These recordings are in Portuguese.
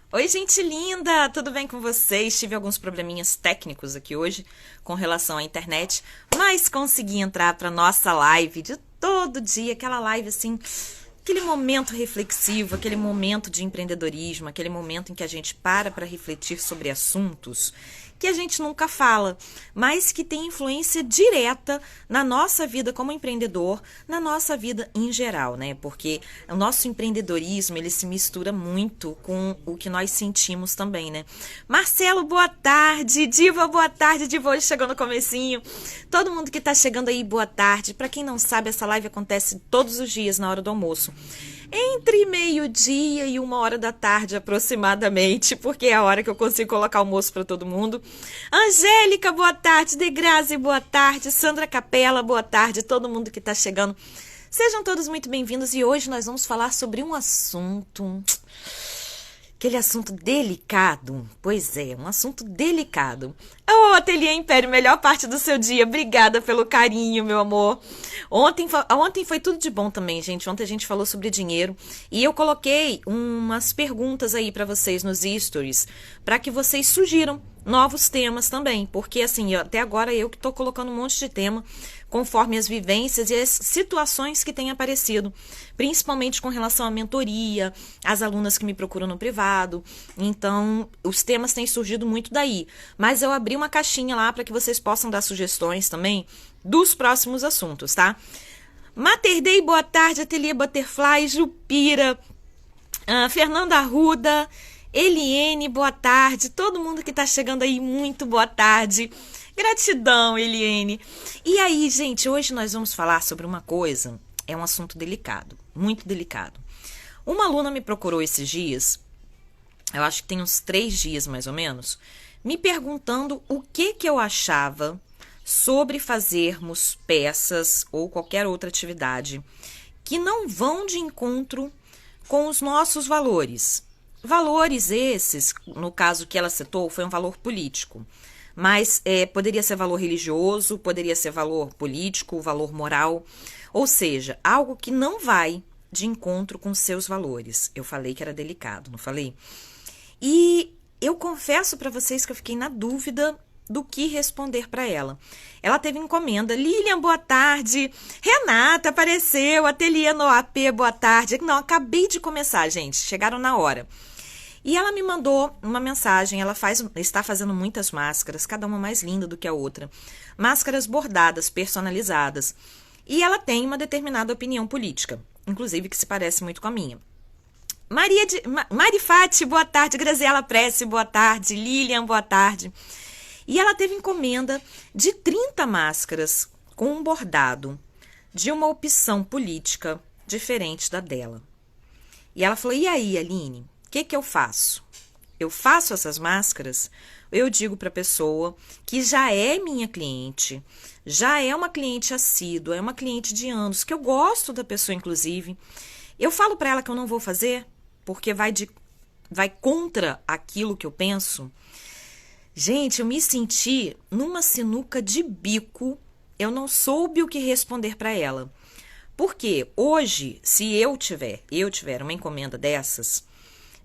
Oi, gente linda! Tudo bem com vocês? Tive alguns probleminhas técnicos aqui hoje com relação à internet, mas consegui entrar para nossa live de todo dia, aquela live assim, aquele momento reflexivo, aquele momento de empreendedorismo, aquele momento em que a gente para refletir sobre assuntos que a gente nunca fala, mas que tem influência direta na nossa vida como empreendedor, na nossa vida em geral, né? Porque o nosso empreendedorismo, ele se mistura muito com o que nós sentimos também, né? Marcelo, boa tarde. Diva, boa tarde. Diva hoje chegou no comecinho. Todo mundo que tá chegando aí, boa tarde. Para quem não sabe, essa live acontece todos os dias na hora do almoço. Entre meio-dia e 1 hora da tarde, aproximadamente, porque é a hora que eu consigo colocar almoço para todo mundo. Angélica, boa tarde. Degrazi, boa tarde. Sandra Capela, boa tarde. Todo mundo que está chegando. Sejam todos muito bem-vindos e hoje nós vamos falar sobre um assunto... Aquele assunto delicado. Pois é, um assunto delicado. Ô, Ateliê Império, melhor parte do seu dia. Obrigada pelo carinho, meu amor. Ontem foi tudo de bom também, gente. Ontem a gente falou sobre dinheiro e eu coloquei umas perguntas aí pra vocês nos stories, pra que vocês sugiram novos temas também, porque assim, até agora eu que tô colocando um monte de tema conforme as vivências e as situações que têm aparecido, principalmente com relação à mentoria, as alunas que me procuram no privado. Então, os temas têm surgido muito daí, mas eu abri uma caixinha lá para que vocês possam dar sugestões também dos próximos assuntos, tá? Mater Day, boa tarde. Ateliê Butterfly, Jupira, Fernanda Arruda, Eliene, boa tarde. Todo mundo que tá chegando aí, muito boa tarde. Gratidão, Eliene. E aí, gente, hoje nós vamos falar sobre uma coisa, é um assunto delicado, muito delicado. Uma aluna me procurou esses dias, eu acho que tem uns 3 dias mais ou menos, me perguntando o que eu achava sobre fazermos peças ou qualquer outra atividade que não vão de encontro com os nossos valores. Valores esses, no caso que ela citou, foi um valor político. Mas poderia ser valor religioso, poderia ser valor político, valor moral. Ou seja, algo que não vai de encontro com seus valores. Eu falei que era delicado, não falei? E eu confesso para vocês que eu fiquei na dúvida do que responder para ela. Ela teve encomenda. Lilian, boa tarde. Renata apareceu. Ateliê no AP, boa tarde. Não, acabei de começar, gente. Chegaram na hora. E ela me mandou uma mensagem, ela está fazendo muitas máscaras, cada uma mais linda do que a outra. Máscaras bordadas, personalizadas. E ela tem uma determinada opinião política, inclusive que se parece muito com a minha. Mari Fati, boa tarde. Graziela Prece, boa tarde. Lilian, boa tarde. E ela teve encomenda de 30 máscaras com um bordado de uma opção política diferente da dela. E ela falou, e aí, Aline? O que eu faço? Eu faço essas máscaras, eu digo para a pessoa que já é minha cliente, já é uma cliente assídua, é uma cliente de anos, que eu gosto da pessoa, inclusive. Eu falo para ela que eu não vou fazer, porque vai contra aquilo que eu penso. Gente, eu me senti numa sinuca de bico, eu não soube o que responder para ela. Porque hoje, se eu tiver uma encomenda dessas,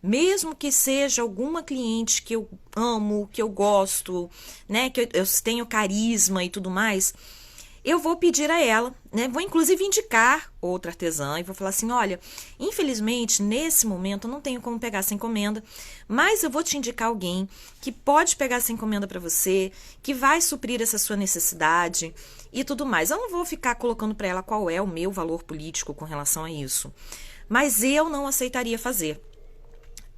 mesmo que seja alguma cliente que eu amo, que eu gosto, né, que eu tenho carisma e tudo mais, eu vou pedir a ela, né, vou inclusive indicar outra artesã e vou falar assim, olha, infelizmente, nesse momento eu não tenho como pegar essa encomenda, mas eu vou te indicar alguém que pode pegar essa encomenda para você, que vai suprir essa sua necessidade e tudo mais. Eu não vou ficar colocando para ela qual é o meu valor político com relação a isso, mas eu não aceitaria fazer.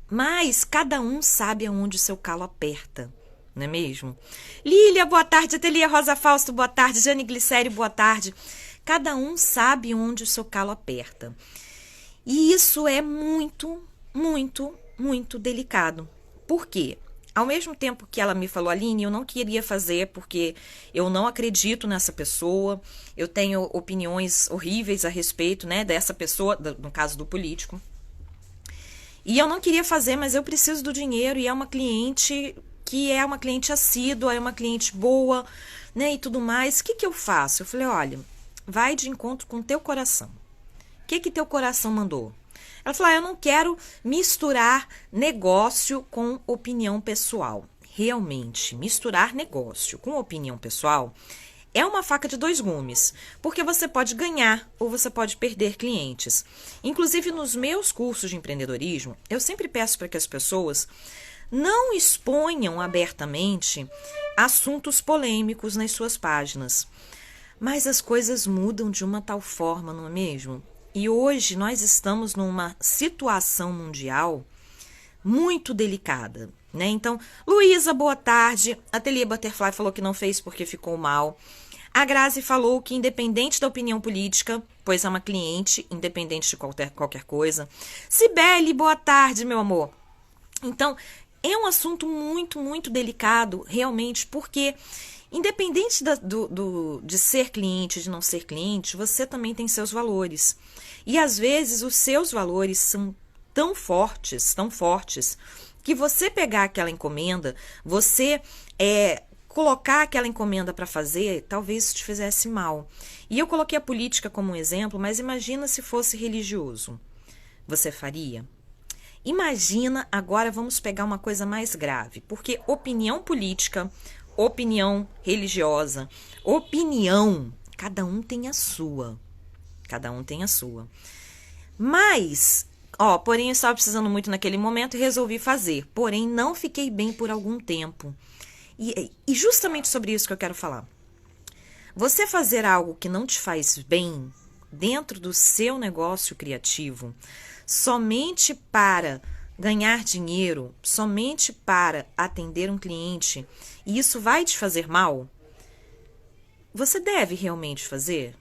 Mas cada um sabe aonde o seu calo aperta, não é mesmo? Lília, boa tarde. Ateliê Rosa Fausto, boa tarde. Jane Glicério, boa tarde. Cada um sabe onde o seu calo aperta. E isso é muito, muito, muito delicado. Por quê? Ao mesmo tempo que ela me falou, Aline, eu não queria fazer porque eu não acredito nessa pessoa, eu tenho opiniões horríveis a respeito, né, dessa pessoa, no caso do político. E eu não queria fazer, mas eu preciso do dinheiro e é uma cliente que é uma cliente assídua, é uma cliente boa, né, e tudo mais. O que eu faço? Eu falei, olha, vai de encontro com o teu coração. O que teu coração mandou? Ela falou: eu não quero misturar negócio com opinião pessoal. Realmente, misturar negócio com opinião pessoal é uma faca de dois gumes, porque você pode ganhar ou você pode perder clientes. Inclusive, nos meus cursos de empreendedorismo, eu sempre peço para que as pessoas não exponham abertamente assuntos polêmicos nas suas páginas. Mas as coisas mudam de uma tal forma, não é mesmo? E hoje nós estamos numa situação mundial muito delicada, né? Então, Luísa, boa tarde. Ateliê Butterfly falou que não fez porque ficou mal. A Grazi falou que independente da opinião política, pois é uma cliente, independente de qualquer coisa. Cibele, boa tarde, meu amor. Então, é um assunto muito, muito delicado, realmente, porque independente de ser cliente, de não ser cliente, você também tem seus valores. E às vezes os seus valores são tão fortes, que você pegar aquela encomenda, você colocar aquela encomenda para fazer, talvez isso te fizesse mal. E eu coloquei a política como um exemplo, mas imagina se fosse religioso. Você faria? Imagina, agora vamos pegar uma coisa mais grave, porque opinião política, opinião religiosa, opinião, cada um tem a sua. Cada um tem a sua. Mas, porém eu estava precisando muito naquele momento e resolvi fazer. Porém, não fiquei bem por algum tempo. E justamente sobre isso que eu quero falar. Você fazer algo que não te faz bem dentro do seu negócio criativo, somente para ganhar dinheiro, somente para atender um cliente, e isso vai te fazer mal, você deve realmente fazer?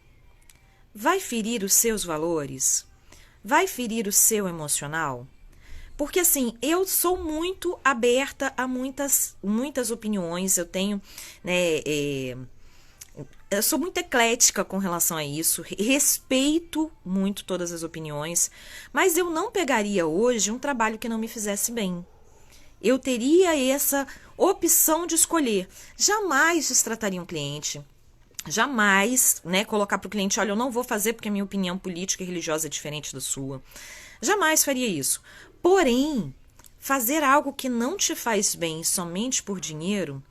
Vai ferir os seus valores? Vai ferir o seu emocional? Porque assim, eu sou muito aberta a muitas opiniões, eu tenho, eu sou muito eclética com relação a isso, respeito muito todas as opiniões, mas eu não pegaria hoje um trabalho que não me fizesse bem. Eu teria essa opção de escolher. Jamais destrataria um cliente. Jamais, colocar para o cliente: olha, eu não vou fazer porque a minha opinião política e religiosa é diferente da sua. Jamais faria isso. Porém, fazer algo que não te faz bem somente por dinheiro,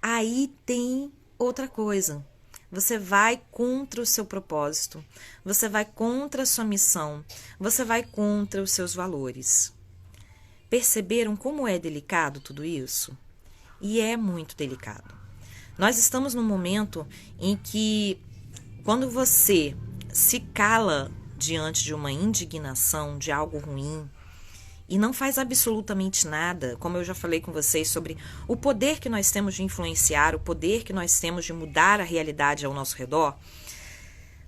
aí tem outra coisa. Você vai contra o seu propósito, você vai contra a sua missão, você vai contra os seus valores. Perceberam como é delicado tudo isso? E é muito delicado. Nós estamos num momento em que, quando você se cala diante de uma indignação, de algo ruim, e não faz absolutamente nada, como eu já falei com vocês sobre o poder que nós temos de influenciar, o poder que nós temos de mudar a realidade ao nosso redor,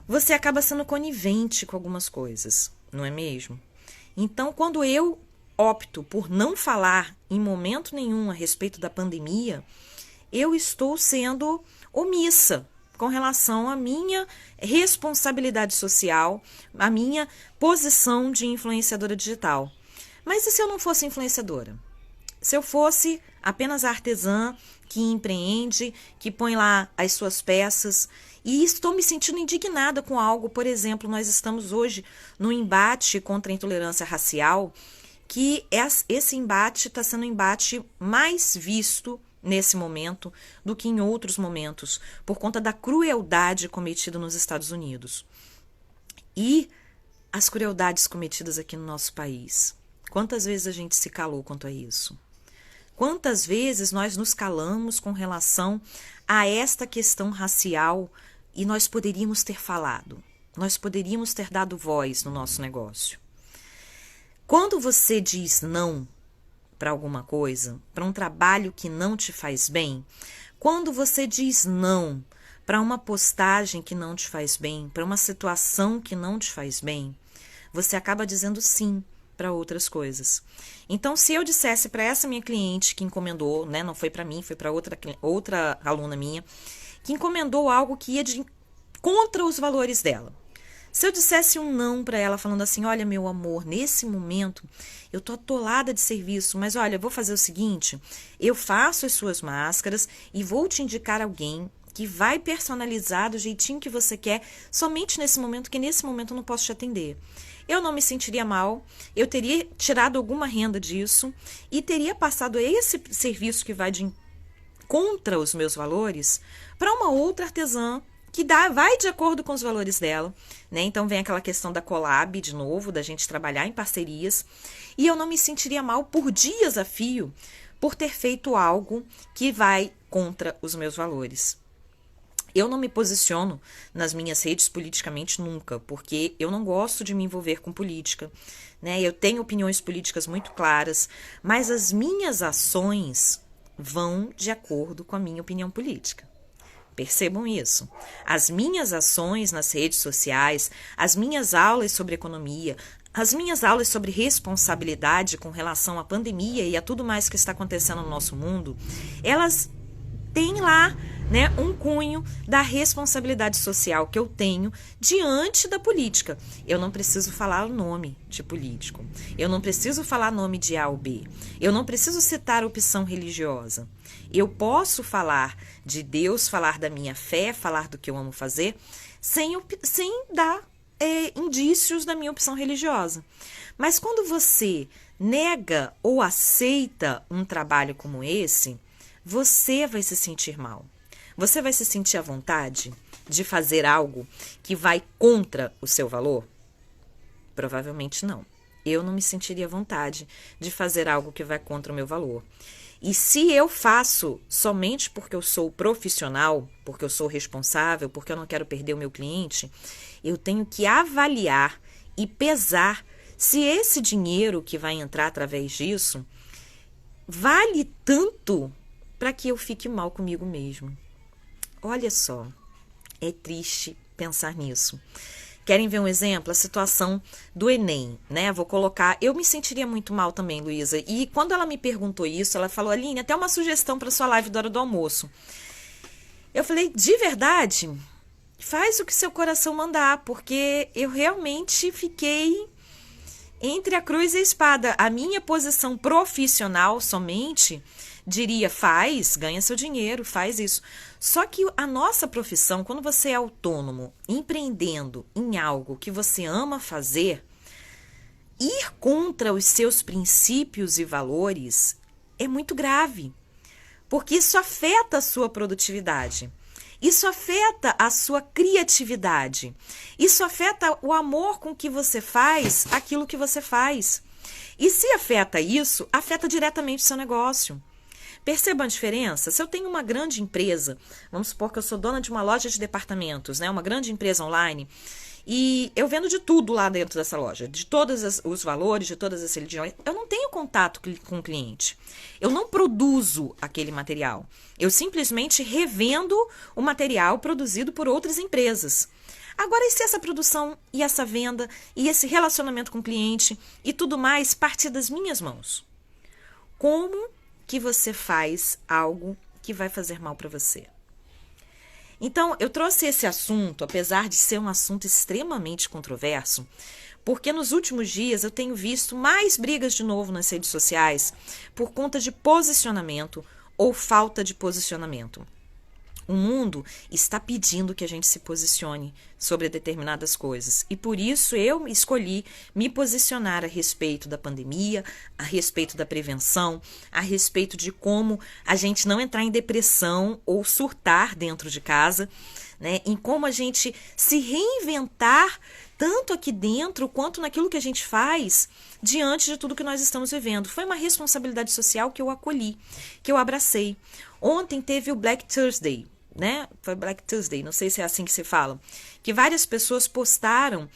você acaba sendo conivente com algumas coisas, não é mesmo? Então, quando eu opto por não falar em momento nenhum a respeito da pandemia, eu estou sendo omissa com relação à minha responsabilidade social, à minha posição de influenciadora digital. Mas e se eu não fosse influenciadora? Se eu fosse apenas a artesã que empreende, que põe lá as suas peças, e estou me sentindo indignada com algo, por exemplo, nós estamos hoje no embate contra a intolerância racial, que esse embate está sendo o embate mais visto nesse momento do que em outros momentos, por conta da crueldade cometida nos Estados Unidos. E as crueldades cometidas aqui no nosso país. Quantas vezes a gente se calou quanto a isso? Quantas vezes nós nos calamos com relação a esta questão racial e nós poderíamos ter falado, nós poderíamos ter dado voz no nosso negócio? Quando você diz não para alguma coisa, para um trabalho que não te faz bem, quando você diz não para uma postagem que não te faz bem, para uma situação que não te faz bem, você acaba dizendo sim para outras coisas. Então, se eu dissesse para essa minha cliente que encomendou, não foi para mim, foi para outra aluna minha, que encomendou algo que ia contra os valores dela. Se eu dissesse um não para ela, falando assim: olha, meu amor, nesse momento eu tô atolada de serviço, mas olha, eu vou fazer o seguinte, eu faço as suas máscaras e vou te indicar alguém que vai personalizar do jeitinho que você quer, somente nesse momento, que nesse momento eu não posso te atender. eu não me sentiria mal, eu teria tirado alguma renda disso e teria passado esse serviço que vai contra os meus valores para uma outra artesã que vai de acordo com os valores dela, né? Então vem aquela questão da collab de novo, da gente trabalhar em parcerias, e eu não me sentiria mal por dias a fio por ter feito algo que vai contra os meus valores. Eu não me posiciono nas minhas redes politicamente nunca, porque eu não gosto de me envolver com política, né? Eu tenho opiniões políticas muito claras, mas as minhas ações vão de acordo com a minha opinião política. Percebam isso. As minhas ações nas redes sociais, as minhas aulas sobre economia, as minhas aulas sobre responsabilidade com relação à pandemia e a tudo mais que está acontecendo no nosso mundo, elas têm lá, né, um cunho da responsabilidade social que eu tenho diante da política. Eu não preciso falar o nome de político. Eu não preciso falar nome de A ou B. Eu não preciso citar opção religiosa. Eu posso falar de Deus, falar da minha fé, falar do que eu amo fazer, sem dar indícios da minha opção religiosa. Mas quando você nega ou aceita um trabalho como esse, você vai se sentir mal. Você vai se sentir à vontade de fazer algo que vai contra o seu valor? Provavelmente não. Eu não me sentiria à vontade de fazer algo que vai contra o meu valor. E se eu faço somente porque eu sou profissional, porque eu sou responsável, porque eu não quero perder o meu cliente, eu tenho que avaliar e pesar se esse dinheiro que vai entrar através disso vale tanto para que eu fique mal comigo mesmo. Olha só, é triste pensar nisso. Querem ver um exemplo? A situação do Enem, né? Vou colocar... Eu me sentiria muito mal também, Luísa. E quando ela me perguntou isso, ela falou, Aline, até uma sugestão para sua live da hora do almoço. Eu falei, de verdade? Faz o que seu coração mandar, porque eu realmente fiquei entre a cruz e a espada. A minha posição profissional somente diria, ganha seu dinheiro, faz isso. Só que a nossa profissão, quando você é autônomo, empreendendo em algo que você ama fazer, ir contra os seus princípios e valores é muito grave, porque isso afeta a sua produtividade, isso afeta a sua criatividade, isso afeta o amor com que você faz aquilo que você faz. E se afeta isso, afeta diretamente o seu negócio. Perceba a diferença? Se eu tenho uma grande empresa, vamos supor que eu sou dona de uma loja de departamentos, né, uma grande empresa online, e eu vendo de tudo lá dentro dessa loja, de todos os valores, de todas as religiões, eu não tenho contato com o cliente. Eu não produzo aquele material. Eu simplesmente revendo o material produzido por outras empresas. Agora, e se essa produção e essa venda e esse relacionamento com o cliente e tudo mais partir das minhas mãos? Como que você faz algo que vai fazer mal para você? Então, eu trouxe esse assunto, apesar de ser um assunto extremamente controverso, porque nos últimos dias eu tenho visto mais brigas de novo nas redes sociais por conta de posicionamento ou falta de posicionamento. O mundo está pedindo que a gente se posicione sobre determinadas coisas. E por isso eu escolhi me posicionar a respeito da pandemia, a respeito da prevenção, a respeito de como a gente não entrar em depressão ou surtar dentro de casa, né? Em como a gente se reinventar tanto aqui dentro quanto naquilo que a gente faz diante de tudo que nós estamos vivendo. Foi uma responsabilidade social que eu acolhi, que eu abracei. Ontem teve o Black Thursday, né? Foi Black Tuesday, não sei se é assim que se fala, que várias pessoas postaram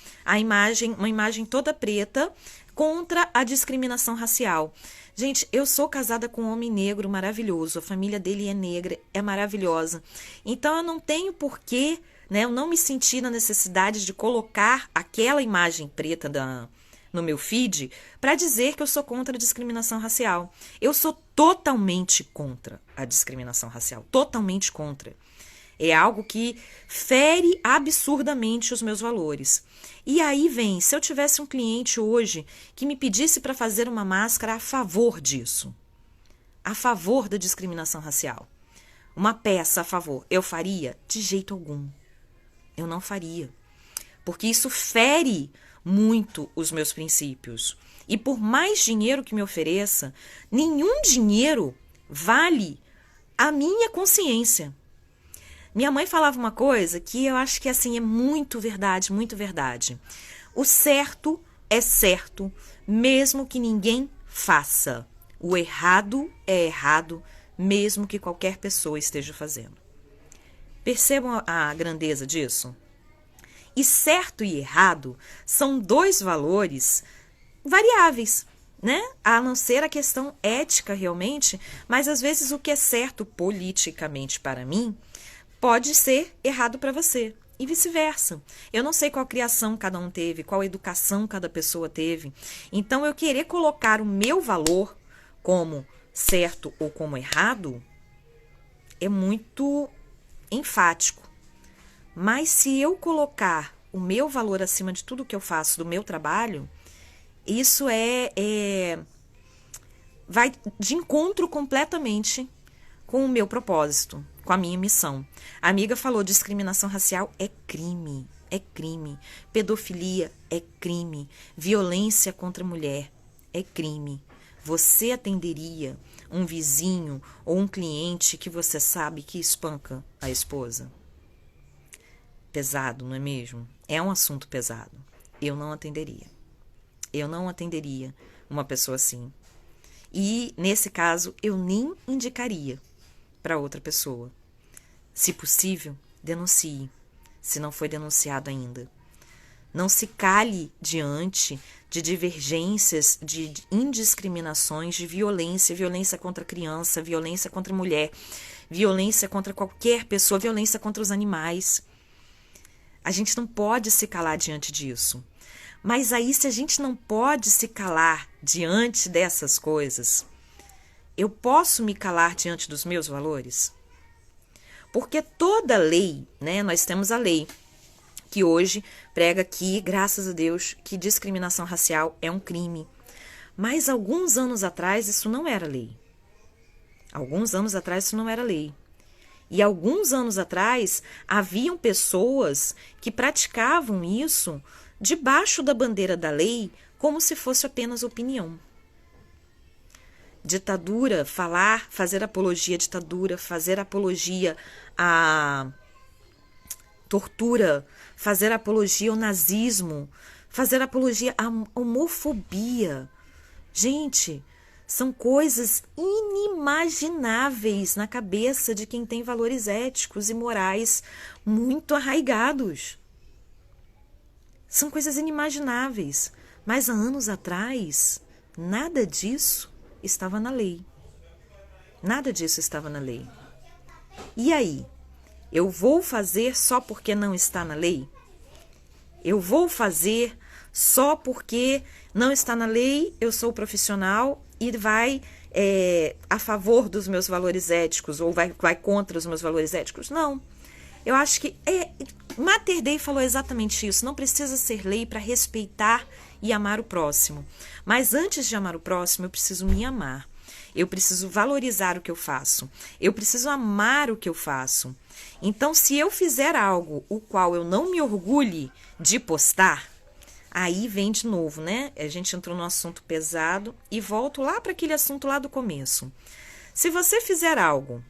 uma imagem toda preta contra a discriminação racial. Gente, eu sou casada com um homem negro maravilhoso, a família dele é negra, é maravilhosa. Então eu não tenho porquê, né? Eu não me senti na necessidade de colocar aquela imagem preta no meu feed para dizer que eu sou contra a discriminação racial. Eu sou totalmente contra a discriminação racial, totalmente contra. É algo que fere absurdamente os meus valores. E aí vem, se eu tivesse um cliente hoje que me pedisse para fazer uma máscara a favor disso, a favor da discriminação racial, uma peça a favor, eu faria? De jeito algum. Eu não faria. Porque isso fere muito os meus princípios. E por mais dinheiro que me ofereça, nenhum dinheiro vale a minha consciência. Minha mãe falava uma coisa que eu acho que assim é muito verdade, muito verdade. O certo é certo, mesmo que ninguém faça. O errado é errado, mesmo que qualquer pessoa esteja fazendo. Percebam a grandeza disso? E certo e errado são dois valores variáveis, né? A não ser a questão ética realmente, mas às vezes o que é certo politicamente para mim pode ser errado para você. E vice-versa. Eu não sei qual criação cada um teve, qual educação cada pessoa teve. Então, eu querer colocar o meu valor como certo ou como errado é muito enfático. Mas se eu colocar o meu valor acima de tudo que eu faço do meu trabalho, isso vai de encontro completamente com o meu propósito, com a minha missão. A amiga falou, discriminação racial é crime, é crime. Pedofilia é crime. Violência contra a mulher é crime. Você atenderia um vizinho ou um cliente que você sabe que espanca a esposa? Pesado, não é mesmo? É um assunto pesado. Eu não atenderia. Eu não atenderia uma pessoa assim. E, nesse caso, eu nem indicaria para outra pessoa. Se possível, denuncie, se não foi denunciado ainda. Não se cale diante de divergências, de indiscriminações, de violência, violência contra criança, violência contra mulher, violência contra qualquer pessoa, violência contra os animais. A gente não pode se calar diante disso. Mas aí, se a gente não pode se calar diante dessas coisas, eu posso me calar diante dos meus valores? Porque toda lei, né, nós temos a lei, que hoje prega que, graças a Deus, que discriminação racial é um crime. Mas alguns anos atrás isso não era lei. Alguns anos atrás isso não era lei. E alguns anos atrás haviam pessoas que praticavam isso debaixo da bandeira da lei como se fosse apenas opinião. Ditadura, fazer apologia à ditadura, fazer apologia à tortura, fazer apologia ao nazismo, fazer apologia à homofobia. Gente, são coisas inimagináveis na cabeça de quem tem valores éticos e morais muito arraigados. São coisas inimagináveis. Mas há anos atrás, nada disso estava na lei. Nada disso estava na lei. E aí? Eu vou fazer só porque não está na lei? Eu vou fazer só porque não está na lei, eu sou profissional e vai a favor dos meus valores éticos ou vai contra os meus valores éticos? Não. Eu acho que Mater Dei falou exatamente isso. Não precisa ser lei para respeitar e amar o próximo. Mas antes de amar o próximo, eu preciso me amar. Eu preciso valorizar o que eu faço. Eu preciso amar o que eu faço. Então, se eu fizer algo o qual eu não me orgulhe de postar, aí vem de novo, né? A gente entrou num assunto pesado e volto lá para aquele assunto lá do começo. Se você fizer algo,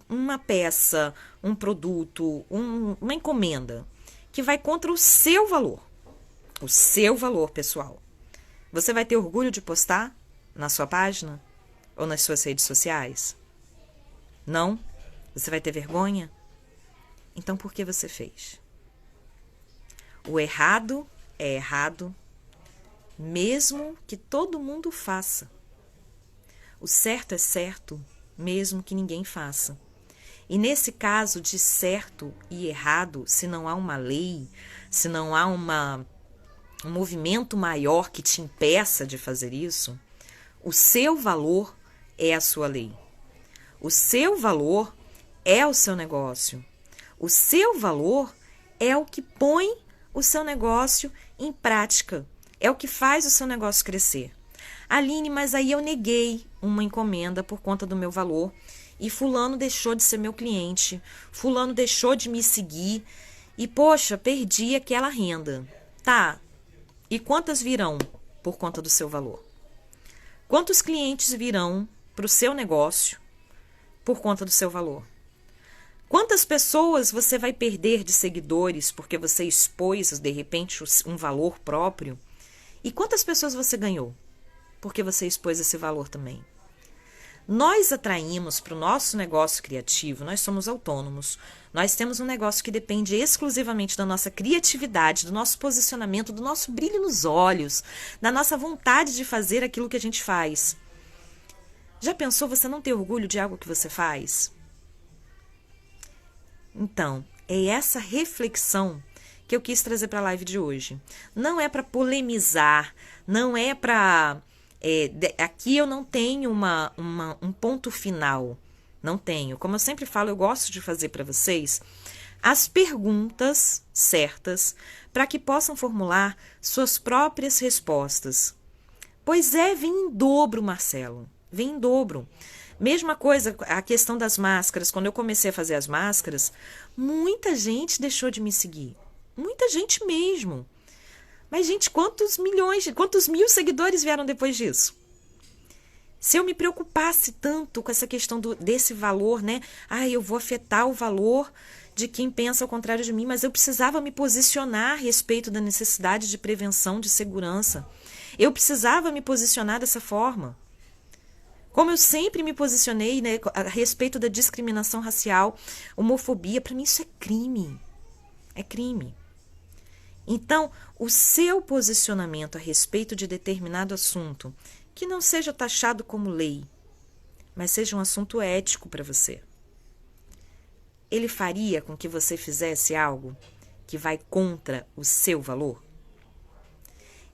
uma peça, um produto, uma encomenda, que vai contra o seu valor pessoal, você vai ter orgulho de postar na sua página ou nas suas redes sociais? Não? Você vai ter vergonha? Então, por que você fez? O errado é errado, mesmo que todo mundo faça. O certo é certo, mesmo que ninguém faça. E nesse caso de certo e errado, se não há uma lei, se não há um movimento maior que te impeça de fazer isso, o seu valor é a sua lei. O seu valor é o seu negócio. O seu valor é o que põe o seu negócio em prática. É o que faz o seu negócio crescer. Aline, mas aí eu neguei uma encomenda por conta do meu valor e fulano deixou de ser meu cliente, fulano deixou de me seguir e, poxa, perdi aquela renda. Tá, E quantas virão por conta do seu valor? Quantos clientes virão para o seu negócio por conta do seu valor? Quantas pessoas você vai perder de seguidores porque você expôs, de repente, um valor próprio? E quantas pessoas você ganhou porque você expôs esse valor também? Nós atraímos para o nosso negócio criativo, nós somos autônomos, nós temos um negócio que depende exclusivamente da nossa criatividade, do nosso posicionamento, do nosso brilho nos olhos, da nossa vontade de fazer aquilo que a gente faz. Já pensou você não ter orgulho de algo que você faz? Então, é essa reflexão que eu quis trazer para a live de hoje. Não é para polemizar, não é para... aqui eu não tenho um ponto final. Não tenho. Como eu sempre falo, eu gosto de fazer para vocês as perguntas certas para que possam formular suas próprias respostas. Pois vem em dobro, Marcelo. Vem em dobro. Mesma coisa, a questão das máscaras. Quando eu comecei a fazer as máscaras, muita gente deixou de me seguir. Muita gente mesmo. Mas, gente, quantos mil seguidores vieram depois disso? Se eu me preocupasse tanto com essa questão desse valor, né? Eu vou afetar o valor de quem pensa ao contrário de mim, mas eu precisava me posicionar a respeito da necessidade de prevenção, de segurança. Eu precisava me posicionar dessa forma. Como eu sempre me posicionei, né, a respeito da discriminação racial, homofobia, para mim isso é crime. É crime. Então, o seu posicionamento a respeito de determinado assunto, que não seja taxado como lei, mas seja um assunto ético para você, ele faria com que você fizesse algo que vai contra o seu valor?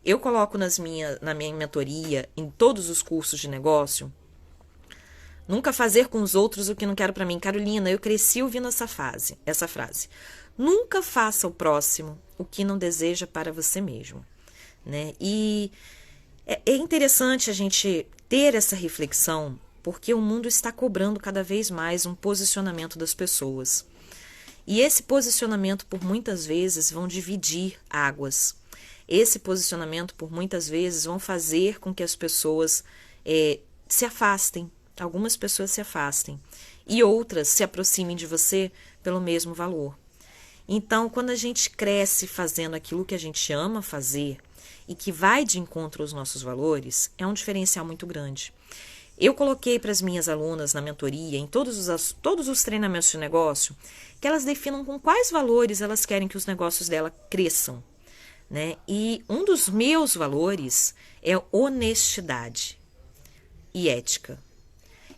Eu coloco na minha mentoria, em todos os cursos de negócio, nunca fazer com os outros o que não quero para mim. Carolina, eu cresci ouvindo essa frase. Nunca faça ao próximo o que não deseja para você mesmo, né? E é interessante a gente ter essa reflexão, porque o mundo está cobrando cada vez mais um posicionamento das pessoas. E esse posicionamento, por muitas vezes, vão dividir águas. Esse posicionamento, por muitas vezes, vão fazer com que as pessoas se afastem. Algumas pessoas se afastem e outras se aproximem de você pelo mesmo valor. Então, quando a gente cresce fazendo aquilo que a gente ama fazer e que vai de encontro aos nossos valores, é um diferencial muito grande. Eu coloquei para as minhas alunas na mentoria, em todos os treinamentos de negócio, que elas definam com quais valores elas querem que os negócios dela cresçam, né? E um dos meus valores é honestidade e ética.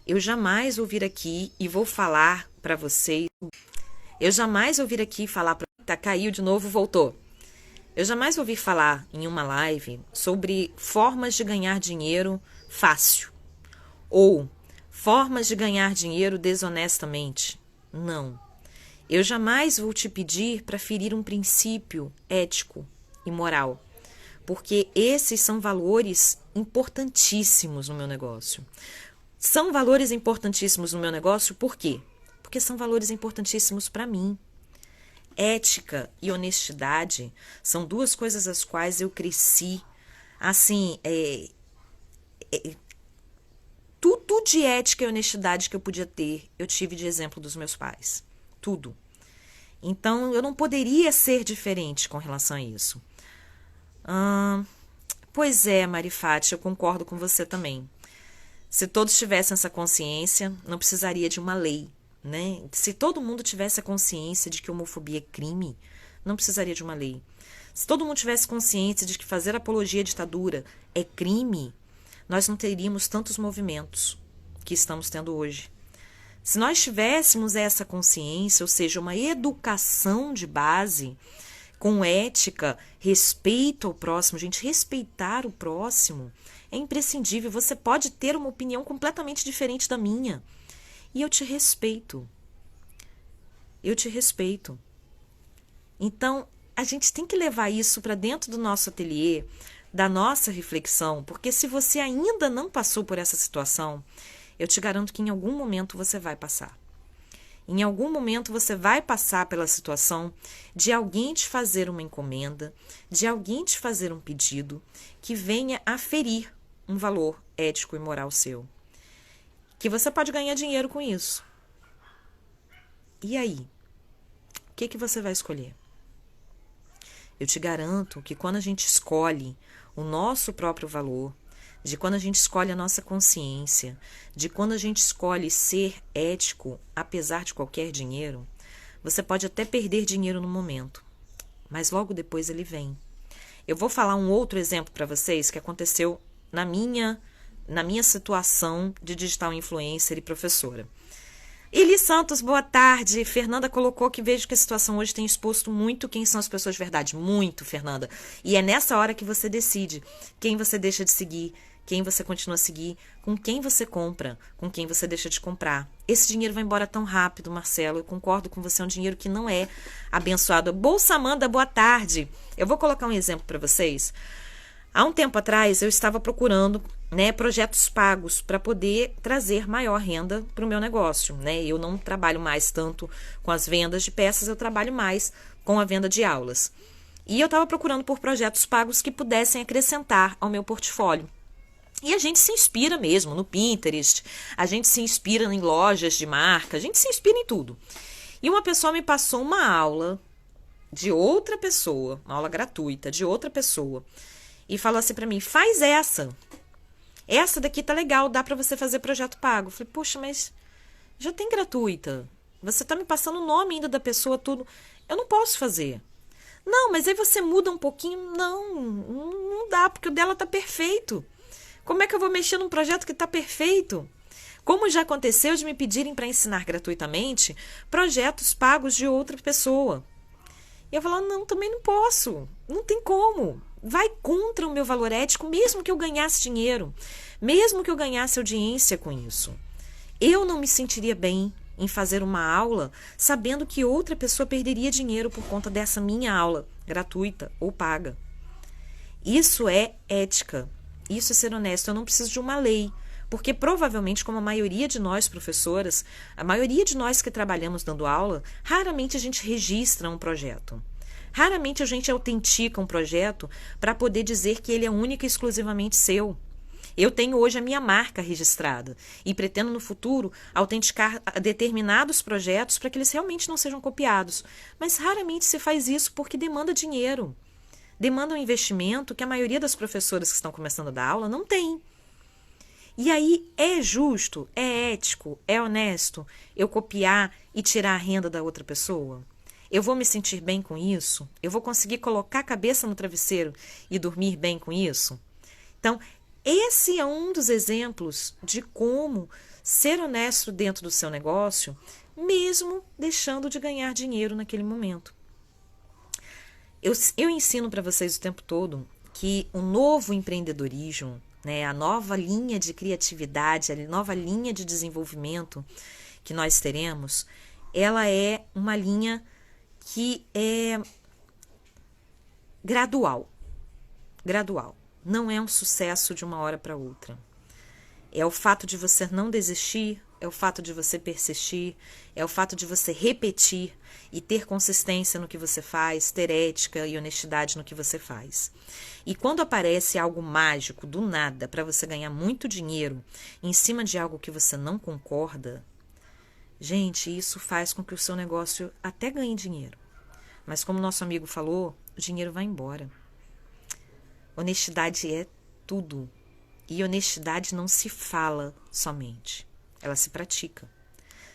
Eu jamais vou vir aqui e vou falar para vocês. Eu jamais vou vir aqui falar para... caiu de novo, voltou. Eu jamais vou vir falar em uma live sobre formas de ganhar dinheiro fácil. Ou formas de ganhar dinheiro desonestamente. Não. Eu jamais vou te pedir para ferir um princípio ético e moral. Porque esses são valores importantíssimos no meu negócio. São valores importantíssimos no meu negócio, por quê? Porque são valores importantíssimos para mim. Ética e honestidade são duas coisas às quais eu cresci. Assim, tudo de ética e honestidade que eu podia ter, eu tive de exemplo dos meus pais. Tudo. Então, eu não poderia ser diferente com relação a isso. Pois é, Marifate, eu concordo com você também. Se todos tivessem essa consciência, não precisaria de uma lei, né? Se todo mundo tivesse a consciência de que homofobia é crime, não precisaria de uma lei. Se todo mundo tivesse consciência de que fazer apologia à ditadura é crime, nós não teríamos tantos movimentos que estamos tendo hoje. Se nós tivéssemos essa consciência, ou seja, uma educação de base, com ética, respeito ao próximo, gente, respeitar o próximo é imprescindível. Você pode ter uma opinião completamente diferente da minha. E eu te respeito. Eu te respeito. Então, a gente tem que levar isso para dentro do nosso ateliê, da nossa reflexão, porque se você ainda não passou por essa situação, eu te garanto que em algum momento você vai passar. Em algum momento você vai passar pela situação de alguém te fazer uma encomenda, de alguém te fazer um pedido que venha a ferir um valor ético e moral seu. Que você pode ganhar dinheiro com isso. E aí? O que você vai escolher? Eu te garanto que quando a gente escolhe o nosso próprio valor, de quando a gente escolhe a nossa consciência, de quando a gente escolhe ser ético, apesar de qualquer dinheiro, você pode até perder dinheiro no momento, mas logo depois ele vem. Eu vou falar um outro exemplo para vocês que aconteceu na minha situação de digital influencer e professora. Eli Santos, boa tarde. Fernanda colocou que vejo que a situação hoje tem exposto muito quem são as pessoas de verdade. Muito, Fernanda. E é nessa hora que você decide quem você deixa de seguir, quem você continua a seguir, com quem você compra, com quem você deixa de comprar. Esse dinheiro vai embora tão rápido, Marcelo. Eu concordo com você, é um dinheiro que não é abençoado. Bolsa Amanda, boa tarde. Eu vou colocar um exemplo para vocês. Há um tempo atrás, eu estava procurando projetos pagos para poder trazer maior renda para o meu negócio. Eu não trabalho mais tanto com as vendas de peças, eu trabalho mais com a venda de aulas. E eu estava procurando por projetos pagos que pudessem acrescentar ao meu portfólio. E a gente se inspira mesmo no Pinterest, a gente se inspira em lojas de marca, a gente se inspira em tudo. E uma pessoa me passou uma aula de outra pessoa, uma aula gratuita de outra pessoa, e falou assim para mim, faz essa daqui tá legal, dá para você fazer projeto pago. Eu falei, poxa, mas já tem gratuita, você tá me passando o nome ainda da pessoa, tudo, eu não posso fazer. Não, mas aí você muda um pouquinho, não dá, porque o dela tá perfeito. Como é que eu vou mexer num projeto que tá perfeito? Como já aconteceu de me pedirem para ensinar gratuitamente projetos pagos de outra pessoa. E eu falo, não, também não posso, não tem como. Vai contra o meu valor ético, mesmo que eu ganhasse dinheiro, mesmo que eu ganhasse audiência com isso. Eu não me sentiria bem em fazer uma aula sabendo que outra pessoa perderia dinheiro por conta dessa minha aula, gratuita ou paga. Isso é ética, isso é ser honesto. Eu não preciso de uma lei, porque provavelmente, como a maioria de nós professoras, a maioria de nós que trabalhamos dando aula, raramente a gente registra um projeto. Raramente a gente autentica um projeto para poder dizer que ele é único e exclusivamente seu. Eu tenho hoje a minha marca registrada e pretendo no futuro autenticar determinados projetos para que eles realmente não sejam copiados. Mas raramente se faz isso porque demanda dinheiro. Demanda um investimento que a maioria das professoras que estão começando a dar aula não tem. E aí é justo, é ético, é honesto eu copiar e tirar a renda da outra pessoa? Eu vou me sentir bem com isso? Eu vou conseguir colocar a cabeça no travesseiro e dormir bem com isso? Então, esse é um dos exemplos de como ser honesto dentro do seu negócio, mesmo deixando de ganhar dinheiro naquele momento. Eu ensino para vocês o tempo todo que o novo empreendedorismo, a nova linha de criatividade, a nova linha de desenvolvimento que nós teremos, ela é uma linha que é gradual. Não é um sucesso de uma hora para outra. É o fato de você não desistir, é o fato de você persistir, é o fato de você repetir e ter consistência no que você faz, ter ética e honestidade no que você faz. E quando aparece algo mágico do nada para você ganhar muito dinheiro em cima de algo que você não concorda, gente, isso faz com que o seu negócio até ganhe dinheiro. Mas como nosso amigo falou, o dinheiro vai embora. Honestidade é tudo. E honestidade não se fala somente, ela se pratica.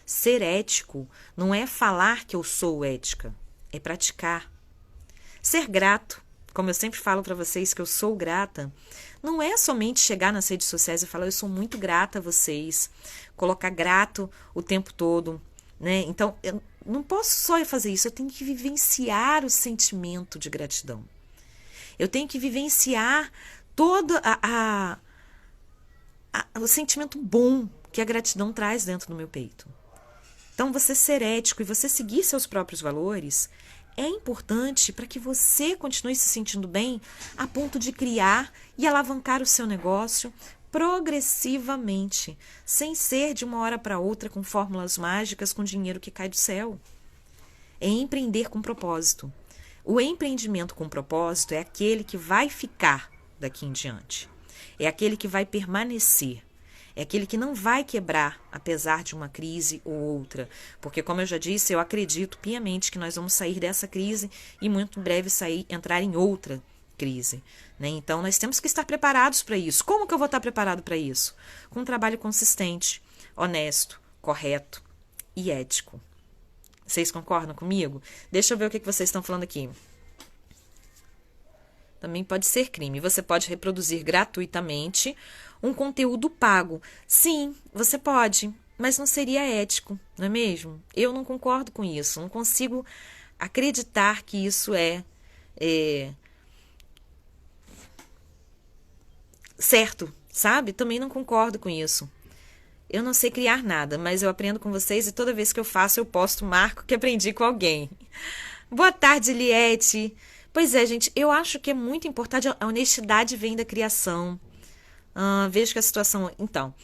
Ser ético não é falar que eu sou ética, é praticar. Ser grato, como eu sempre falo para vocês que eu sou grata, não é somente chegar nas redes sociais e falar eu sou muito grata a vocês, colocar grato o tempo todo, Então, eu não posso só fazer isso, eu tenho que vivenciar o sentimento de gratidão. Eu tenho que vivenciar todo o sentimento bom que a gratidão traz dentro do meu peito. Então, você ser ético e você seguir seus próprios valores é importante para que você continue se sentindo bem a ponto de criar e alavancar o seu negócio progressivamente, sem ser de uma hora para outra com fórmulas mágicas com dinheiro que cai do céu. É empreender com propósito. O empreendimento com propósito é aquele que vai ficar daqui em diante. É aquele que vai permanecer. É aquele que não vai quebrar, apesar de uma crise ou outra. Porque, como eu já disse, eu acredito piamente que nós vamos sair dessa crise e muito em breve entrar em outra crise. Né? Então, nós temos que estar preparados para isso. Como que eu vou estar preparado para isso? Com um trabalho consistente, honesto, correto e ético. Vocês concordam comigo? Deixa eu ver o que vocês estão falando aqui. Também pode ser crime. Você pode reproduzir gratuitamente um conteúdo pago. Sim, você pode, mas não seria ético, não é mesmo? Eu não concordo com isso. Não consigo acreditar que isso é certo, sabe? Também não concordo com isso. Eu não sei criar nada, mas eu aprendo com vocês e toda vez que eu faço eu posto marco que aprendi com alguém. Boa tarde, Liette. Pois é, gente, eu acho que é muito importante, a honestidade vem da criação. Vejo que a situação... Então,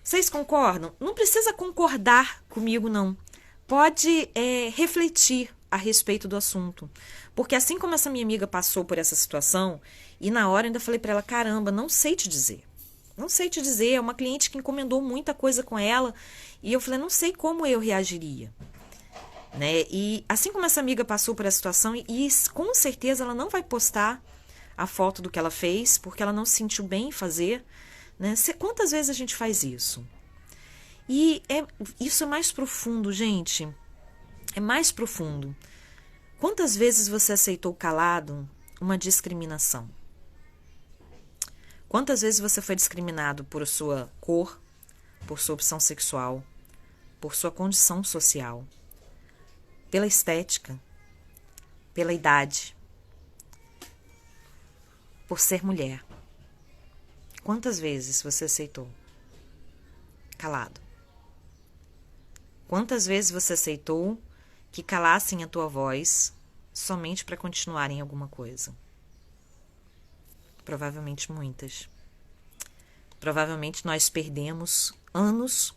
vocês concordam? Não precisa concordar comigo, não. Pode refletir a respeito do assunto. Porque assim como essa minha amiga passou por essa situação, e na hora eu ainda falei para ela, caramba, não sei te dizer. Não sei te dizer, é uma cliente que encomendou muita coisa com ela, e eu falei, não sei como eu reagiria. Né? E assim como essa amiga passou por essa situação, e com certeza ela não vai postar a foto do que ela fez, porque ela não se sentiu bem em fazer. Né? Quantas vezes a gente faz isso? E isso é mais profundo, gente. É mais profundo. Quantas vezes você aceitou calado uma discriminação? Quantas vezes você foi discriminado por sua cor, por sua opção sexual, por sua condição social, pela estética, pela idade, por ser mulher? Quantas vezes você aceitou? Calado. Quantas vezes você aceitou que calassem a tua voz somente para continuarem alguma coisa? Provavelmente muitas. Provavelmente nós perdemos anos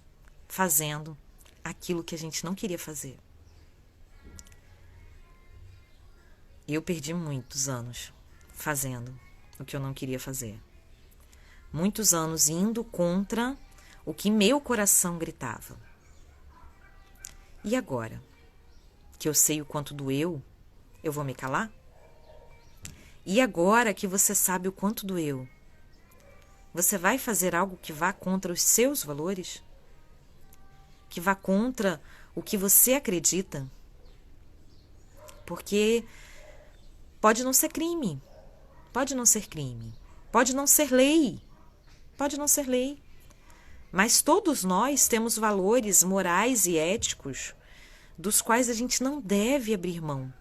fazendo aquilo que a gente não queria fazer. Eu perdi muitos anos fazendo o que eu não queria fazer. Muitos anos indo contra o que meu coração gritava. E agora, que eu sei o quanto doeu, eu vou me calar? E agora que você sabe o quanto doeu, você vai fazer algo que vá contra os seus valores? Que vá contra o que você acredita? Porque pode não ser crime, pode não ser crime, pode não ser lei, pode não ser lei. Mas todos nós temos valores morais e éticos dos quais a gente não deve abrir mão.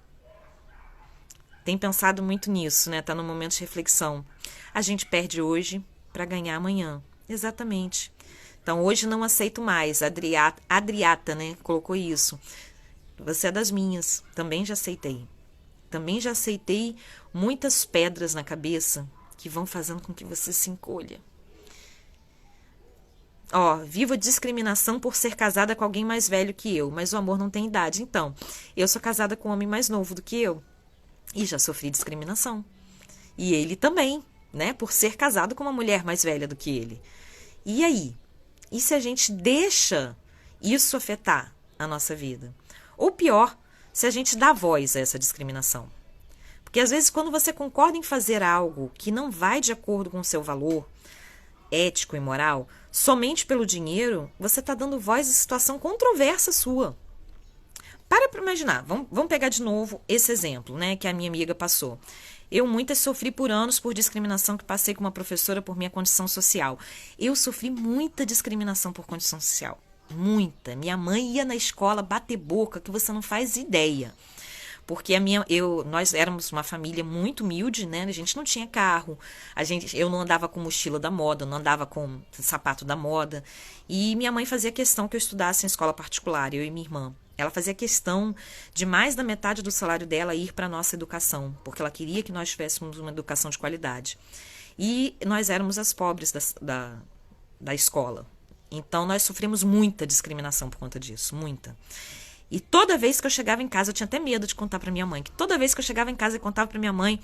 Tem pensado muito nisso, né? Tá no momento de reflexão. A gente perde hoje para ganhar amanhã. Exatamente. Então, hoje não aceito mais. Adriata, né? Colocou isso. Você é das minhas. Também já aceitei. Também já aceitei muitas pedras na cabeça que vão fazendo com que você se encolha. Vivo a discriminação por ser casada com alguém mais velho que eu, mas o amor não tem idade. Então, eu sou casada com um homem mais novo do que eu. E já sofri discriminação. E ele também, né? Por ser casado com uma mulher mais velha do que ele. E aí? E se a gente deixa isso afetar a nossa vida? Ou pior, se a gente dá voz a essa discriminação. Porque às vezes quando você concorda em fazer algo que não vai de acordo com o seu valor ético e moral, somente pelo dinheiro, você está dando voz a situação controversa sua. Para imaginar, vamos pegar de novo esse exemplo, né, que a minha amiga passou. Eu muitas sofri por anos por discriminação que passei com uma professora por minha condição social. Eu sofri muita discriminação por condição social. Muita. Minha mãe ia na escola bater boca que você não faz ideia. Porque nós éramos uma família muito humilde, né? A gente não tinha carro, eu não andava com mochila da moda, não andava com sapato da moda. E minha mãe fazia questão que eu estudasse em escola particular, eu e minha irmã. Ela fazia questão de mais da metade do salário dela ir para a nossa educação, porque ela queria que nós tivéssemos uma educação de qualidade. E nós éramos as pobres da escola. Então, nós sofremos muita discriminação por conta disso, muita. E toda vez que eu chegava em casa, eu tinha até medo de contar pra minha mãe, que toda vez que eu chegava em casa e contava pra minha mãe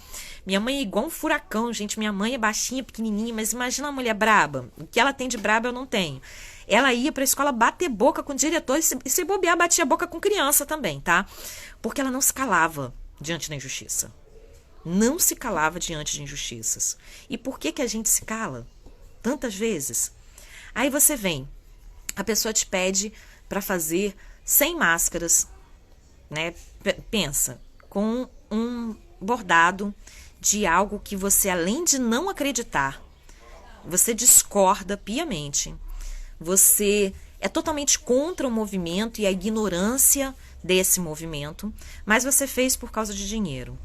é igual um furacão, gente, minha mãe é baixinha, pequenininha, mas imagina uma mulher braba, o que ela tem de braba eu não tenho. Ela ia pra escola bater boca com o diretor e se bobear, batia boca com criança também, tá? Porque ela não se calava diante da injustiça. Não se calava diante de injustiças. E por que a gente se cala? Tantas vezes. Aí você vem, a pessoa te pede pra fazer 100 máscaras, né? Pensa, com um bordado de algo que você, além de não acreditar, você discorda piamente. Você é totalmente contra o movimento e a ignorância desse movimento, mas você fez por causa de dinheiro.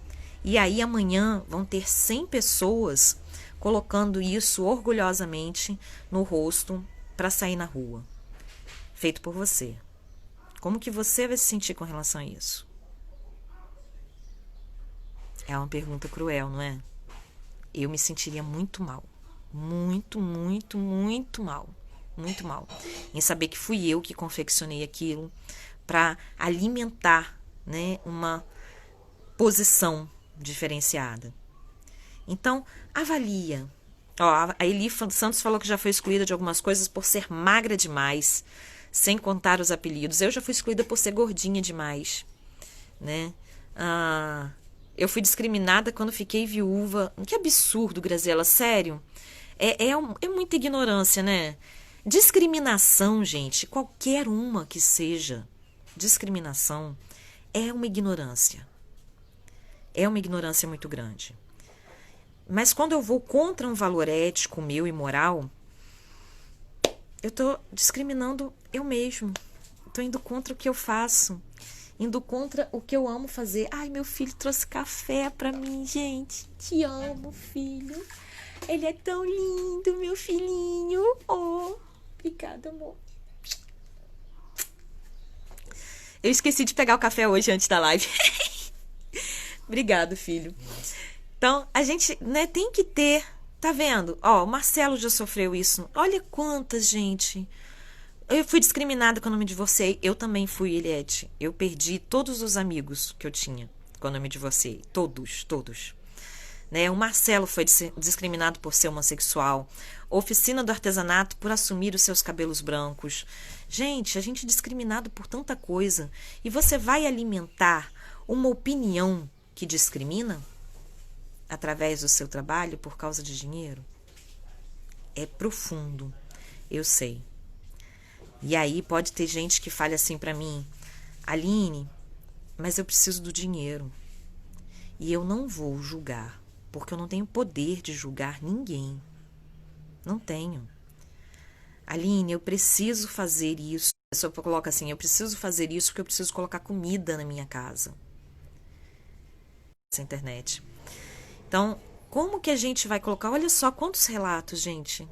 E aí amanhã vão ter 100 pessoas colocando isso orgulhosamente no rosto para sair na rua. Feito por você. Como que você vai se sentir com relação a isso? É uma pergunta cruel, não é? Eu me sentiria muito mal. Muito, muito, muito mal. Muito mal. Em saber que fui eu que confeccionei aquilo para alimentar, né, uma posição diferenciada. Então, avalia. Ó, a Eli Santos falou que já foi excluída de algumas coisas por ser magra demais. Sem contar os apelidos. Eu já fui excluída por ser gordinha demais, né? Eu fui discriminada quando fiquei viúva. Que absurdo, Graziela, sério. É muita ignorância, né? Discriminação, gente, qualquer uma que seja, discriminação é uma ignorância. É uma ignorância muito grande. Mas quando eu vou contra um valor ético meu e moral, eu estou discriminando eu mesmo. Estou indo contra o que eu faço. Indo contra o que eu amo fazer. Ai, meu filho trouxe café pra mim, gente. Te amo, filho. Ele é tão lindo, meu filhinho. Oh, obrigada, amor. Eu esqueci de pegar o café hoje antes da live. Obrigado, filho. Então, a gente, né, tem que ter... Tá vendo? Ó, o Marcelo já sofreu isso. Olha quantas, gente. Eu fui discriminada quando me divorciei. Eu também fui, Eliette. Eu perdi todos os amigos que eu tinha quando eu me divorciei. Todos. Né? O Marcelo foi discriminado por ser homossexual. Oficina do Artesanato por assumir os seus cabelos brancos. Gente, a gente é discriminado por tanta coisa. E você vai alimentar uma opinião que discrimina? Através do seu trabalho por causa de dinheiro? É profundo, eu sei. E aí pode ter gente que fale assim pra mim: Aline, mas eu preciso do dinheiro. E eu não vou julgar, porque eu não tenho poder de julgar ninguém. Não tenho. Aline, eu preciso fazer isso. A pessoa coloca assim: eu preciso fazer isso porque eu preciso colocar comida na minha casa. Essa internet. Então, como que a gente vai colocar? Olha só quantos relatos, gente.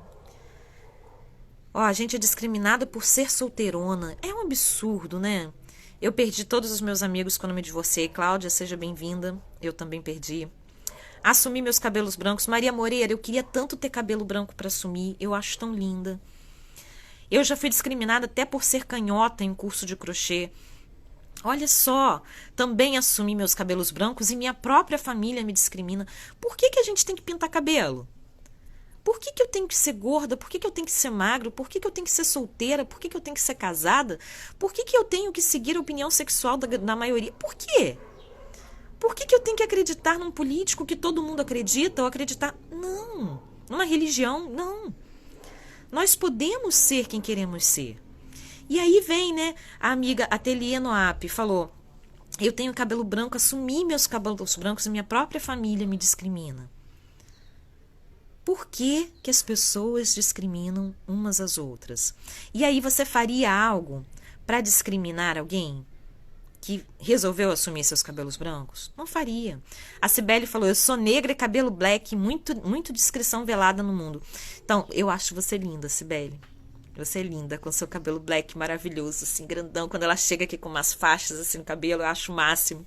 Ó, a gente é discriminada por ser solteirona. É um absurdo, né? Eu perdi todos os meus amigos quando me divorciei. Cláudia, seja bem-vinda. Eu também perdi. Assumi meus cabelos brancos. Maria Moreira, eu queria tanto ter cabelo branco para assumir. Eu acho tão linda. Eu já fui discriminada até por ser canhota em curso de crochê. Olha só, também assumi meus cabelos brancos e minha própria família me discrimina. Por que a gente tem que pintar cabelo? Por que eu tenho que ser gorda? Por que eu tenho que ser magro? Por que eu tenho que ser solteira? Por que eu tenho que ser casada? Por que eu tenho que seguir a opinião sexual da maioria? Por quê? Por que eu tenho que acreditar num político que todo mundo acredita ou acreditar... Não. Numa religião? Não. Nós podemos ser quem queremos ser. E aí vem, né, a amiga Ateliê Noap falou: eu tenho cabelo branco, assumi meus cabelos brancos e minha própria família me discrimina. Por que as pessoas discriminam umas às outras? E aí você faria algo para discriminar alguém que resolveu assumir seus cabelos brancos? Não faria. A Cibele falou: eu sou negra e cabelo black, muito discrição velada no mundo. Então, eu acho você linda, Cibele. Você é linda, com seu cabelo black maravilhoso, assim, grandão. Quando ela chega aqui com umas faixas assim no cabelo, eu acho o máximo.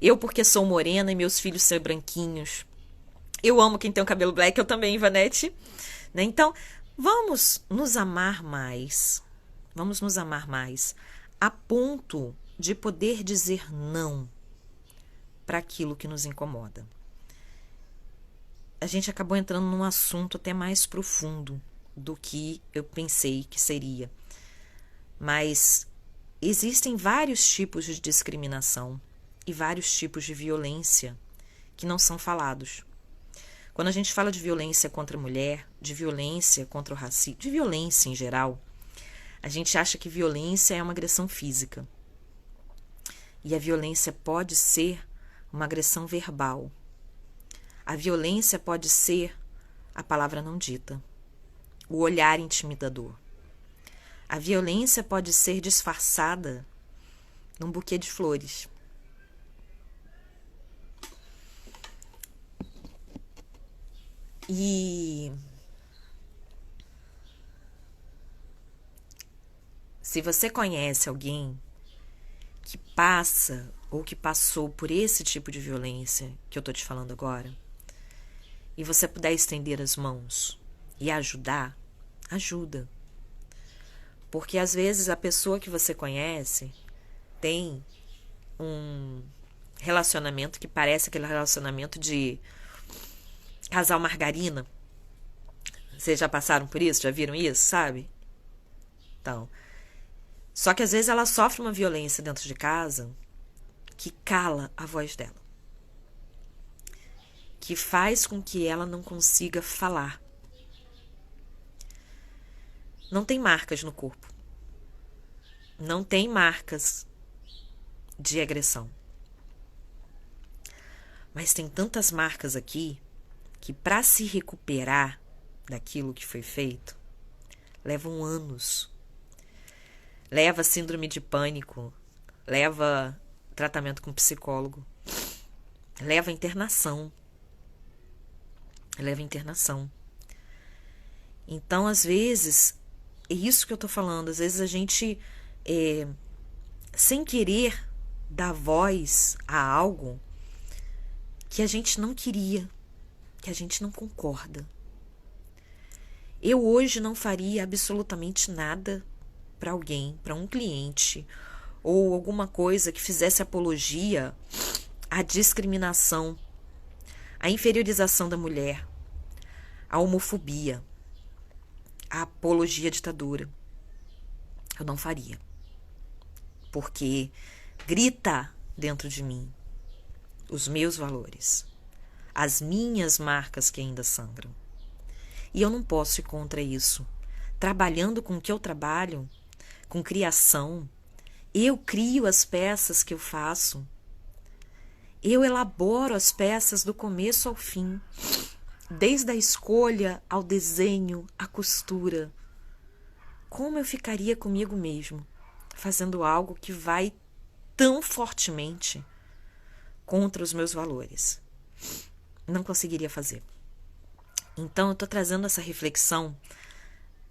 Eu, porque sou morena e meus filhos são branquinhos. Eu amo quem tem o cabelo black, eu também, Ivanete. Né? Então, vamos nos amar mais. Vamos nos amar mais a ponto de poder dizer não para aquilo que nos incomoda. A gente acabou entrando num assunto até mais profundo do que eu pensei que seria. Mas existem vários tipos de discriminação e vários tipos de violência que não são falados. Quando a gente fala de violência contra a mulher, de violência contra o racismo, de violência em geral, a gente acha que violência é uma agressão física. E a violência pode ser uma agressão verbal. A violência pode ser a palavra não dita, o olhar intimidador. A violência pode ser disfarçada num buquê de flores. E se você conhece alguém que passa ou que passou por esse tipo de violência que eu tô te falando agora, e você puder estender as mãos e ajudar, ajuda. Porque às vezes a pessoa que você conhece tem um relacionamento que parece aquele relacionamento de casal margarina. Vocês já passaram por isso? Já viram isso, sabe? Então, só que às vezes ela sofre uma violência dentro de casa que cala a voz dela, que faz com que ela não consiga falar. Não tem marcas no corpo. Não tem marcas de agressão. Mas tem tantas marcas aqui que para se recuperar daquilo que foi feito, levam anos. Leva síndrome de pânico, leva tratamento com psicólogo, leva internação. Então, às vezes, é isso que eu tô falando, às vezes a gente, sem querer, dá voz a algo que a gente não queria, que a gente não concorda. Eu hoje não faria absolutamente nada para alguém, para um cliente, ou alguma coisa que fizesse apologia à discriminação, à inferiorização da mulher, à homofobia, à apologia à ditadura. Eu não faria. Porque grita dentro de mim os meus valores, as minhas marcas que ainda sangram. E eu não posso ir contra isso. Trabalhando com o que eu trabalho, com criação, eu crio as peças que eu faço. Eu elaboro as peças do começo ao fim, desde a escolha ao desenho, à costura. Como eu ficaria comigo mesmo, fazendo algo que vai tão fortemente contra os meus valores? Não conseguiria fazer. Então, eu estou trazendo essa reflexão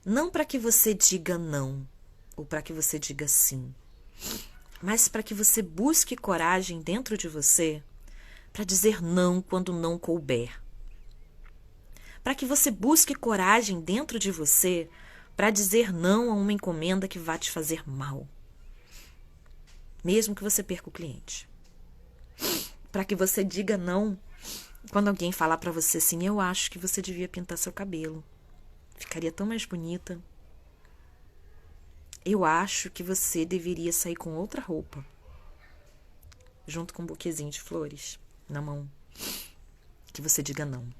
não para que você diga não ou para que você diga sim, mas para que você busque coragem dentro de você para dizer não quando não couber. Para que você busque coragem dentro de você para dizer não a uma encomenda que vai te fazer mal, mesmo que você perca o cliente. Para que você diga não quando alguém falar para você assim: eu acho que você devia pintar seu cabelo, ficaria tão mais bonita. Eu acho que você deveria sair com outra roupa, junto com um buquezinho de flores na mão. Que você diga não.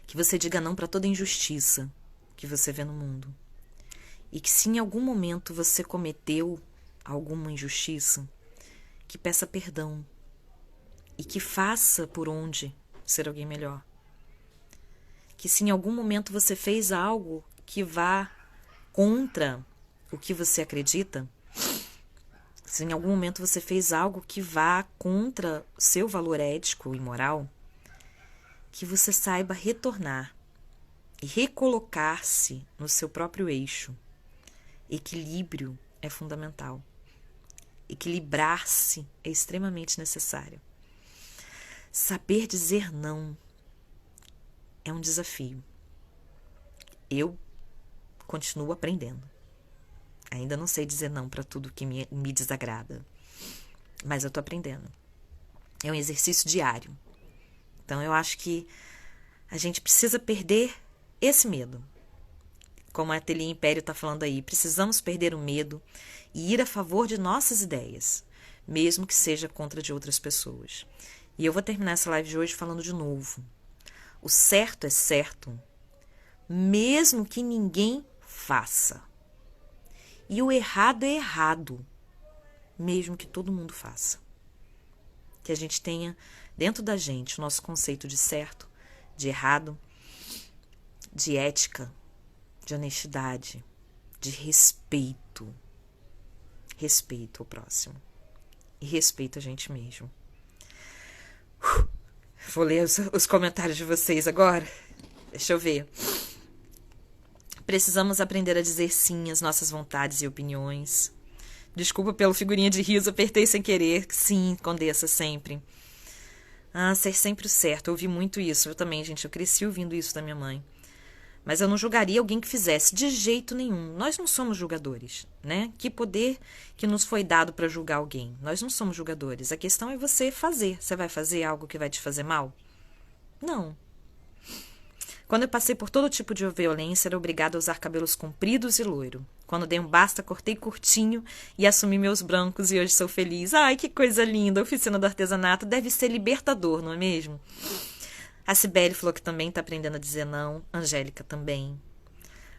Que você diga não para toda injustiça que você vê no mundo. E que se em algum momento você cometeu alguma injustiça, que peça perdão. E que faça por onde ser alguém melhor. Que se em algum momento você fez algo que vá contra o que você acredita, se em algum momento você fez algo que vá contra o seu valor ético e moral, que você saiba retornar e recolocar-se no seu próprio eixo. Equilíbrio é fundamental. Equilibrar-se é extremamente necessário. Saber dizer não é um desafio. Eu continuo aprendendo. Ainda não sei dizer não para tudo que me desagrada, mas eu tô aprendendo. É um exercício diário. Então eu acho que a gente precisa perder esse medo. Como a Ateliê Império está falando aí, precisamos perder o medo e ir a favor de nossas ideias, mesmo que seja contra de outras pessoas. E eu vou terminar essa live de hoje falando de novo. O certo é certo, mesmo que ninguém faça. E o errado é errado, mesmo que todo mundo faça. Que a gente tenha dentro da gente o nosso conceito de certo, de errado, de ética, de honestidade, de respeito. Respeito ao próximo. E respeito a gente mesmo. Vou ler os comentários de vocês agora. Deixa eu ver. Precisamos aprender a dizer sim às nossas vontades e opiniões. Desculpa pelo figurinha de riso, apertei sem querer. Sim, Condessa, sempre. Ser sempre o certo. Eu ouvi muito isso. Eu também, gente. Eu cresci ouvindo isso da minha mãe. Mas eu não julgaria alguém que fizesse de jeito nenhum. Nós não somos julgadores, né? Que poder que nos foi dado para julgar alguém? Nós não somos julgadores. A questão é você fazer. Você vai fazer algo que vai te fazer mal? Não. Quando eu passei por todo tipo de violência, era obrigada a usar cabelos compridos e loiro. Quando dei um basta, cortei curtinho e assumi meus brancos e hoje sou feliz. Ai, que coisa linda! A oficina do artesanato deve ser libertador, não é mesmo? A Cibele falou que também tá aprendendo a dizer não. Angélica também.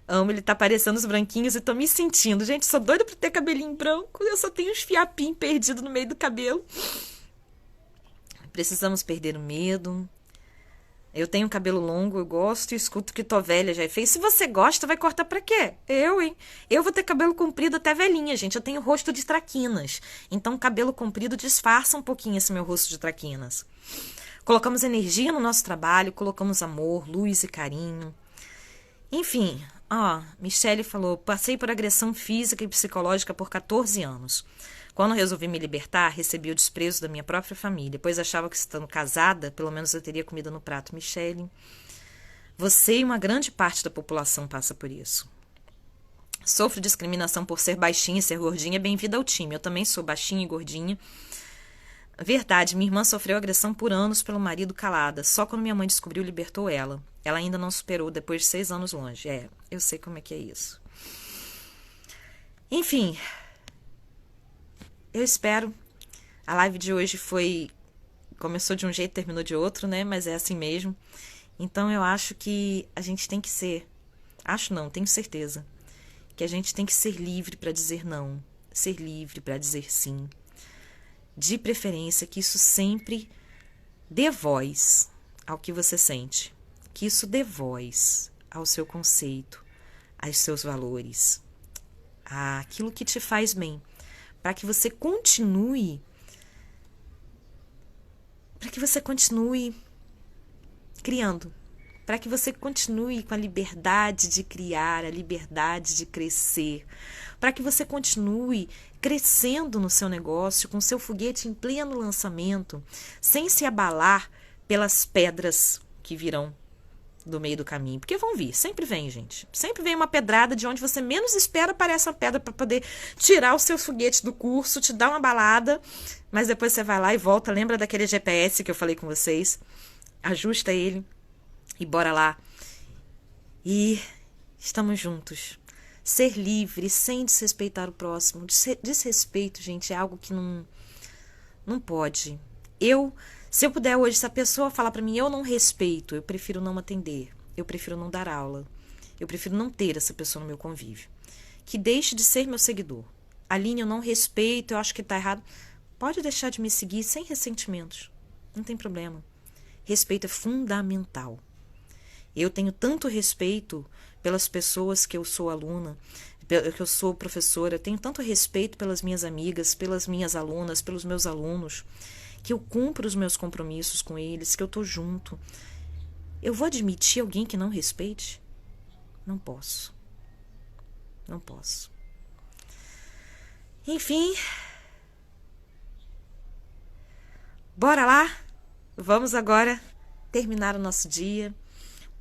Amo, ele tá parecendo os branquinhos e tô me sentindo. Gente, sou doida pra ter cabelinho branco. Eu só tenho uns fiapinhos perdidos no meio do cabelo. Precisamos perder o medo. Eu tenho cabelo longo, eu gosto e escuto que tô velha já. Fez. Se você gosta, vai cortar pra quê? Eu, hein? Eu vou ter cabelo comprido até velhinha, gente. Eu tenho rosto de traquinas. Então, cabelo comprido disfarça um pouquinho esse meu rosto de traquinas. Colocamos energia no nosso trabalho, colocamos amor, luz e carinho. Enfim, Michele falou, passei por agressão física e psicológica por 14 anos. Quando resolvi me libertar, recebi o desprezo da minha própria família, pois achava que, estando casada, pelo menos eu teria comida no prato. Michele, você e uma grande parte da população passa por isso. Sofro discriminação por ser baixinha e ser gordinha, bem-vinda ao time. Eu também sou baixinha e gordinha. Verdade, minha irmã sofreu agressão por anos pelo marido calada. Só quando minha mãe descobriu, libertou ela. Ela ainda não superou depois de 6 anos longe. Eu sei como é que é isso. Enfim, eu espero. A live de hoje começou de um jeito, terminou de outro, né? Mas é assim mesmo. Então eu acho que a gente tem que ser... Acho não, tenho certeza. Que a gente tem que ser livre para dizer não. Ser livre para dizer sim. De preferência que isso sempre dê voz ao que você sente. Que isso dê voz ao seu conceito, aos seus valores, àquilo que te faz bem. Para que você continue criando. Para que você continue com a liberdade de criar, a liberdade de crescer. Para que você continue crescendo no seu negócio, com seu foguete em pleno lançamento, sem se abalar pelas pedras que virão do meio do caminho. Porque vão vir, sempre vem, gente. Sempre vem uma pedrada de onde você menos espera, aparece uma pedra para poder tirar o seu foguete do curso, te dar uma balada, mas depois você vai lá e volta. Lembra daquele GPS que eu falei com vocês? Ajusta ele. E bora lá. E estamos juntos. Ser livre, sem desrespeitar o próximo. Desrespeito, gente, é algo que não pode. Se eu puder hoje, se a pessoa falar pra mim, eu não respeito, eu prefiro não atender. Eu prefiro não dar aula. Eu prefiro não ter essa pessoa no meu convívio. Que deixe de ser meu seguidor. Aline, eu não respeito, eu acho que tá errado. Pode deixar de me seguir sem ressentimentos. Não tem problema. Respeito é fundamental. Eu tenho tanto respeito pelas pessoas que eu sou aluna, que eu sou professora, eu tenho tanto respeito pelas minhas amigas, pelas minhas alunas, pelos meus alunos, que eu cumpro os meus compromissos com eles, que eu tô junto. Eu vou admitir alguém que não respeite? Não posso. Não posso. Enfim. Bora lá? Vamos agora terminar o nosso dia.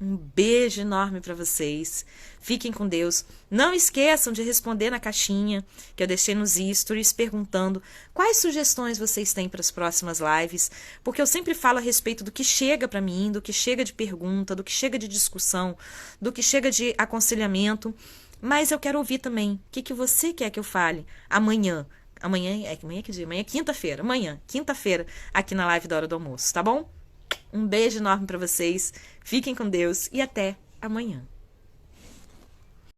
Um beijo enorme para vocês. Fiquem com Deus. Não esqueçam de responder na caixinha que eu deixei nos stories perguntando quais sugestões vocês têm para as próximas lives, porque eu sempre falo a respeito do que chega para mim, do que chega de pergunta, do que chega de discussão, do que chega de aconselhamento, mas eu quero ouvir também o que você quer que eu fale amanhã. Amanhã é que dia? Amanhã é quinta-feira. Amanhã, quinta-feira, aqui na live da hora do almoço, tá bom? Um beijo enorme para vocês. Fiquem com Deus e até amanhã.